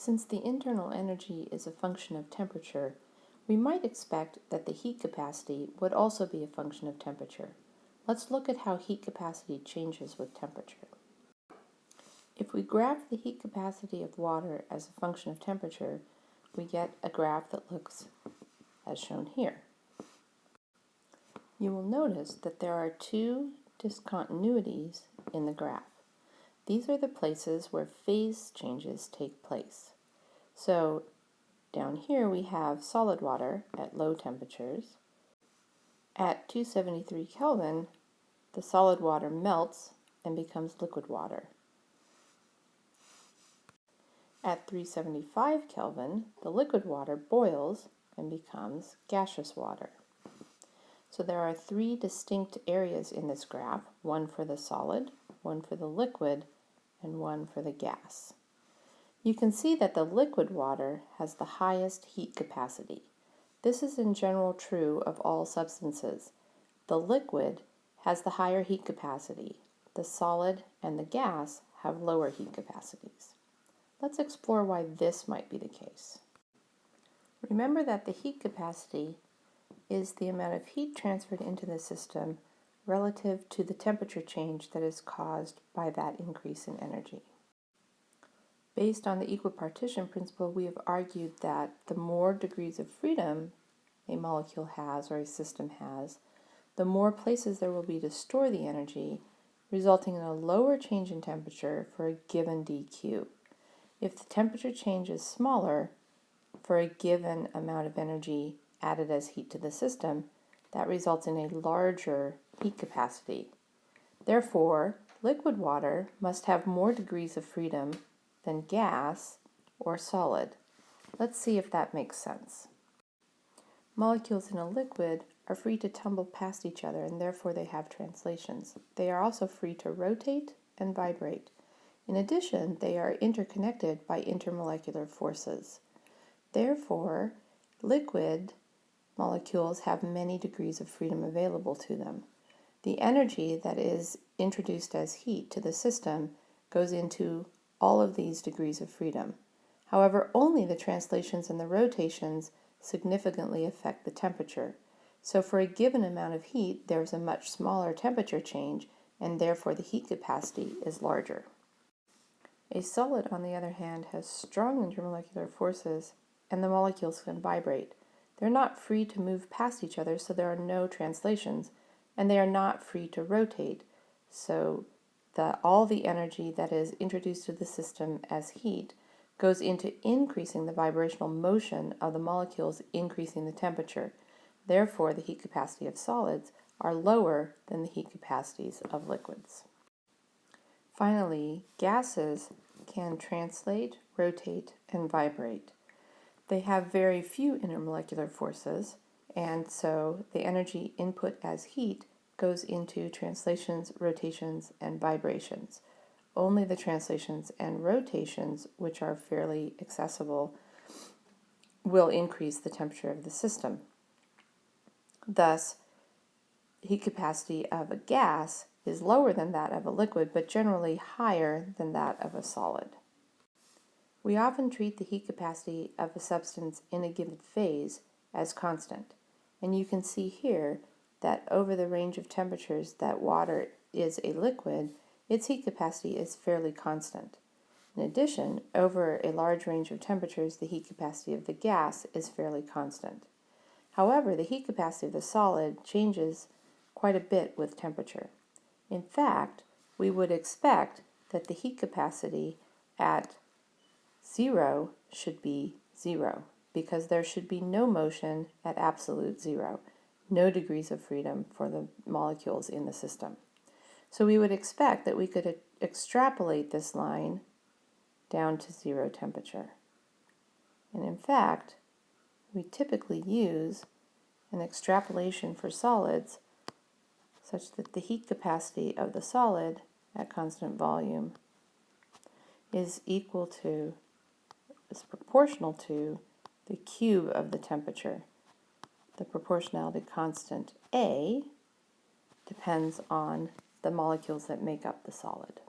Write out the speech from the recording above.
Since the internal energy is a function of temperature, we might expect that the heat capacity would also be a function of temperature. Let's look at how heat capacity changes with temperature. If we graph the heat capacity of water as a function of temperature, we get a graph that looks as shown here. You will notice that there are two discontinuities in the graph. These are the places where phase changes take place. So down here we have solid water at low temperatures. At 273 Kelvin, the solid water melts and becomes liquid water. At 375 Kelvin, the liquid water boils and becomes gaseous water. So there are three distinct areas in this graph, one for the solid, one for the liquid, and one for the gas. You can see that the liquid water has the highest heat capacity. This is in general true of all substances. The liquid has the higher heat capacity. The solid and the gas have lower heat capacities. Let's explore why this might be the case. Remember that the heat capacity is the amount of heat transferred into the system relative to the temperature change that is caused by that increase in energy. Based on the equipartition principle, we have argued that the more degrees of freedom a molecule has or a system has, the more places there will be to store the energy, resulting in a lower change in temperature for a given dq. If the temperature change is smaller for a given amount of energy added as heat to the system, that results in a larger heat capacity. Therefore, liquid water must have more degrees of freedom than gas or solid. Let's see if that makes sense. Molecules in a liquid are free to tumble past each other, and therefore they have translations. They are also free to rotate and vibrate. In addition, they are interconnected by intermolecular forces. Therefore, liquid molecules have many degrees of freedom available to them. The energy that is introduced as heat to the system goes into all of these degrees of freedom. However, only the translations and the rotations significantly affect the temperature. So for a given amount of heat, there's a much smaller temperature change, and therefore the heat capacity is larger. A solid, on the other hand, has strong intermolecular forces, and the molecules can vibrate. They're not free to move past each other, so there are no translations, and they are not free to rotate, so all the energy that is introduced to the system as heat goes into increasing the vibrational motion of the molecules, increasing the temperature. Therefore, the heat capacity of solids are lower than the heat capacities of liquids. Finally, gases can translate, rotate, and vibrate. They have very few intermolecular forces, and so the energy input as heat goes into translations, rotations, and vibrations. Only the translations and rotations, which are fairly accessible, will increase the temperature of the system. Thus, heat capacity of a gas is lower than that of a liquid, but generally higher than that of a solid. We often treat the heat capacity of a substance in a given phase as constant, and you can see here that over the range of temperatures that water is a liquid, its heat capacity is fairly constant. In addition, over a large range of temperatures, the heat capacity of the gas is fairly constant. However, the heat capacity of the solid changes quite a bit with temperature. In fact, we would expect that the heat capacity at 0 should be 0, because there should be no motion at absolute 0, no degrees of freedom for the molecules in the system. So we would expect that we could extrapolate this line down to 0 temperature. And in fact, we typically use an extrapolation for solids such that the heat capacity of the solid at constant volume is proportional to the cube of the temperature. The proportionality constant A depends on the molecules that make up the solid.